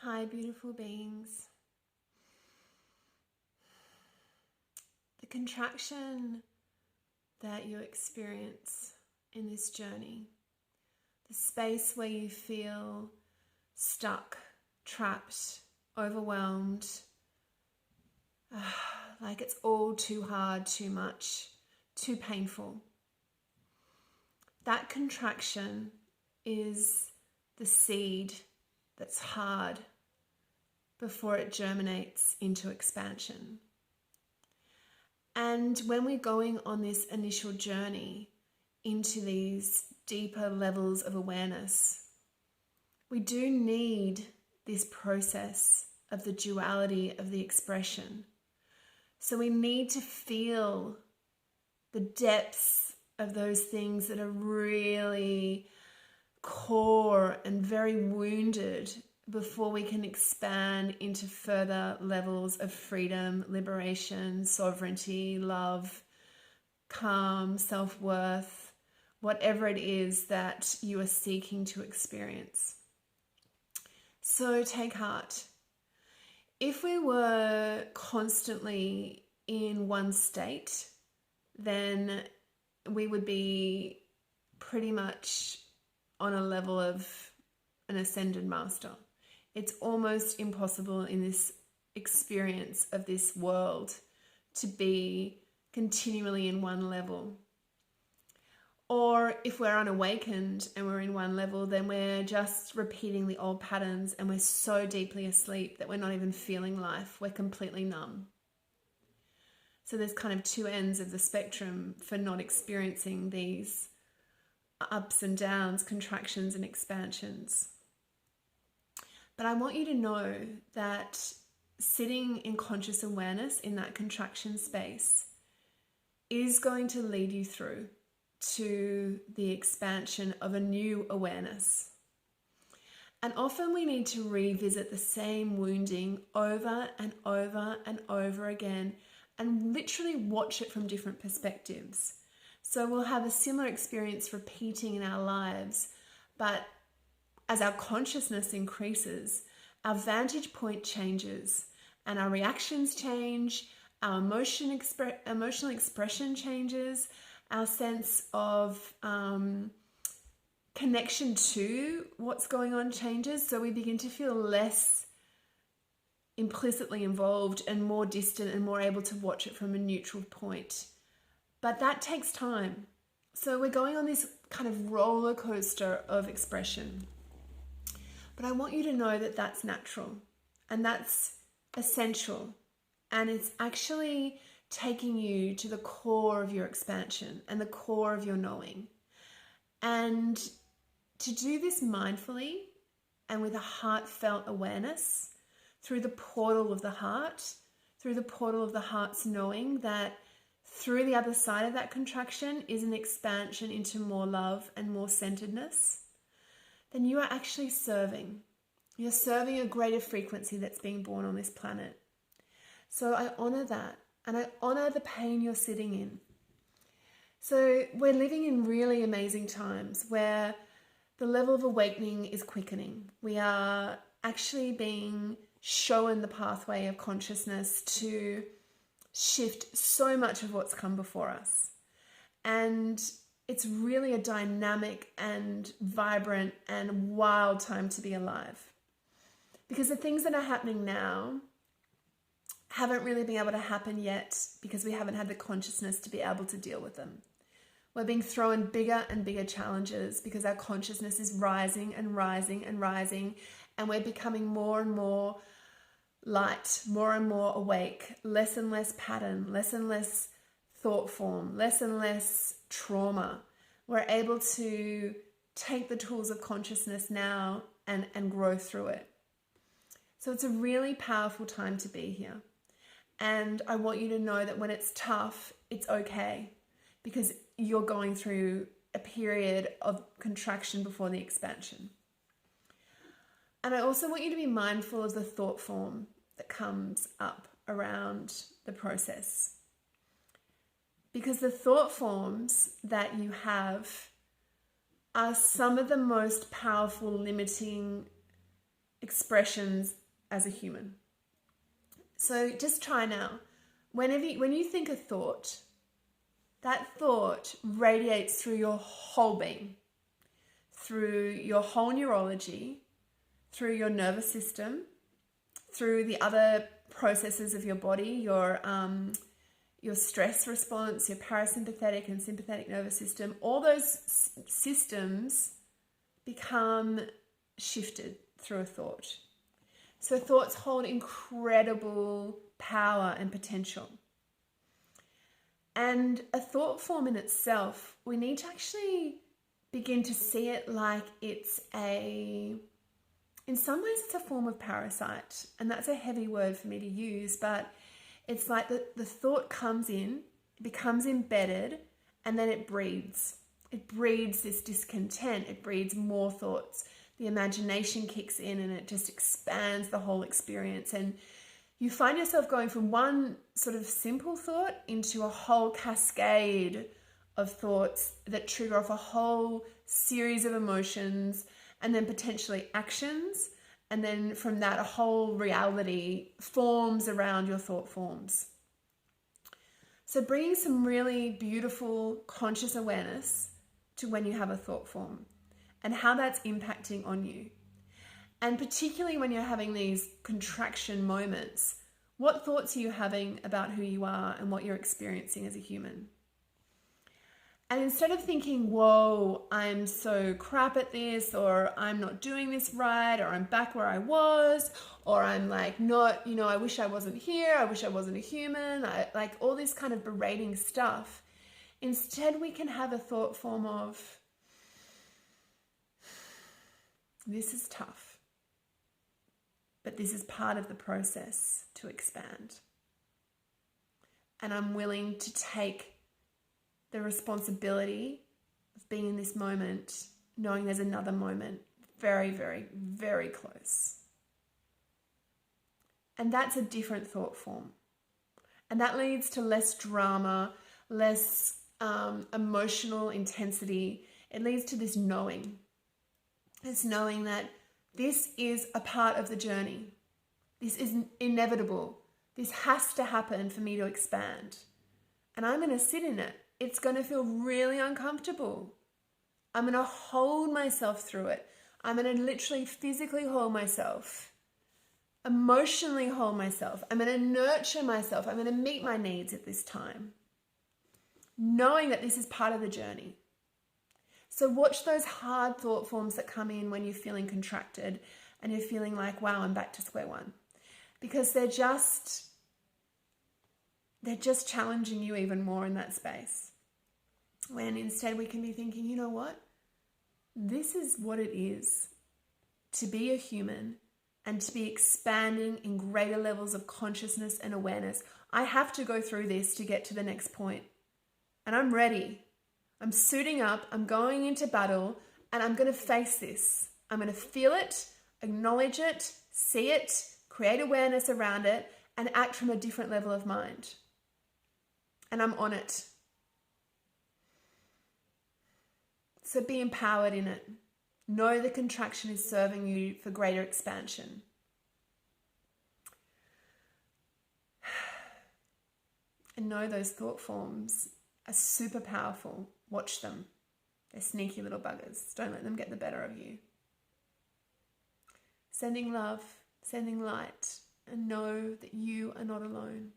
Hi, beautiful beings. The contraction that you experience in this journey, the space where you feel stuck, trapped, overwhelmed, like it's all too hard, too much, too painful. That contraction is the seed that's hard before it germinates into expansion. And when we're going on this initial journey into these deeper levels of awareness, we do need this process of the duality of the expression. So we need to feel the depths of those things that are really core and very wounded before we can expand into further levels of freedom, liberation, sovereignty, love, calm, self-worth, whatever it is that you are seeking to experience. So take heart. If we were constantly in one state, then we would be pretty much on a level of an ascended master. It's almost impossible in this experience of this world to be continually in one level. Or if we're unawakened and we're in one level, then we're just repeating the old patterns and we're so deeply asleep that we're not even feeling life. We're completely numb. So there's kind of two ends of the spectrum for not experiencing these ups and downs, contractions and expansions. But I want you to know that sitting in conscious awareness in that contraction space is going to lead you through to the expansion of a new awareness. And often we need to revisit the same wounding over and over and over again and literally watch it from different perspectives. So we'll have a similar experience repeating in our lives, but as our consciousness increases, our vantage point changes and our reactions change, our emotional expression changes, our sense of connection to what's going on changes. So we begin to feel less implicitly involved and more distant and more able to watch it from a neutral point. But that takes time. So we're going on this kind of roller coaster of expression. But I want you to know that that's natural and that's essential. And it's actually taking you to the core of your expansion and the core of your knowing. And to do this mindfully and with a heartfelt awareness through the portal of the heart, through the portal of the heart's knowing that through the other side of that contraction is an expansion into more love and more centeredness, then you are actually serving. You're serving a greater frequency that's being born on this planet. So I honor that, and I honor the pain you're sitting in. So we're living in really amazing times where the level of awakening is quickening. We are actually being shown the pathway of consciousness to shift so much of what's come before us. And it's really a dynamic and vibrant and wild time to be alive. Because the things that are happening now haven't really been able to happen yet because we haven't had the consciousness to be able to deal with them. We're being thrown bigger and bigger challenges because our consciousness is rising and rising and rising, and we're becoming more and more light, more and more awake, less and less pattern, less and less thought form, less and less trauma. We're able to take the tools of consciousness now and grow through it. So it's a really powerful time to be here. And I want you to know that when it's tough, it's okay, because you're going through a period of contraction before the expansion. And I also want you to be mindful of the thought form that comes up around the process. Because the thought forms that you have are some of the most powerful limiting expressions as a human. So just try now. When you think a thought, that thought radiates through your whole being, through your whole neurology, through your nervous system, through the other processes of your body, your stress response, your parasympathetic and sympathetic nervous system. All those systems become shifted through a thought. So thoughts hold incredible power and potential. And a thought form in itself, we need to actually begin to see it like in some ways it's a form of parasite. And that's a heavy word for me to use, but it's like the thought comes in, becomes embedded, and then it breeds. It breeds this discontent. It breeds more thoughts. The imagination kicks in and it just expands the whole experience. And you find yourself going from one sort of simple thought into a whole cascade of thoughts that trigger off a whole series of emotions and then potentially actions. And then from that, a whole reality forms around your thought forms. So bringing some really beautiful conscious awareness to when you have a thought form and how that's impacting on you. And particularly when you're having these contraction moments, what thoughts are you having about who you are and what you're experiencing as a human? And instead of thinking, whoa, I'm so crap at this, or I'm not doing this right, or I'm back where I was, or I'm like not, I wish I wasn't here, I wish I wasn't a human, like all this kind of berating stuff. Instead, we can have a thought form of, this is tough, but this is part of the process to expand. And I'm willing to take the responsibility of being in this moment, knowing there's another moment very, very, very close. And that's a different thought form. And that leads to less drama, less emotional intensity. It leads to this knowing. It's knowing that this is a part of the journey. This is inevitable. This has to happen for me to expand. And I'm going to sit in it. It's going to feel really uncomfortable. I'm going to hold myself through it. I'm going to literally physically hold myself, emotionally hold myself. I'm going to nurture myself. I'm going to meet my needs at this time, knowing that this is part of the journey. So watch those hard thought forms that come in when you're feeling contracted and you're feeling like, wow, I'm back to square one. Because they're just challenging you even more in that space. When instead we can be thinking, you know what? This is what it is to be a human and to be expanding in greater levels of consciousness and awareness. I have to go through this to get to the next point. And I'm ready. I'm suiting up. I'm going into battle and I'm going to face this. I'm going to feel it, acknowledge it, see it, create awareness around it, and act from a different level of mind. And I'm on it. So be empowered in it. Know the contraction is serving you for greater expansion. And know those thought forms are super powerful. Watch them. They're sneaky little buggers. Don't let them get the better of you. Sending love, sending light, and know that you are not alone.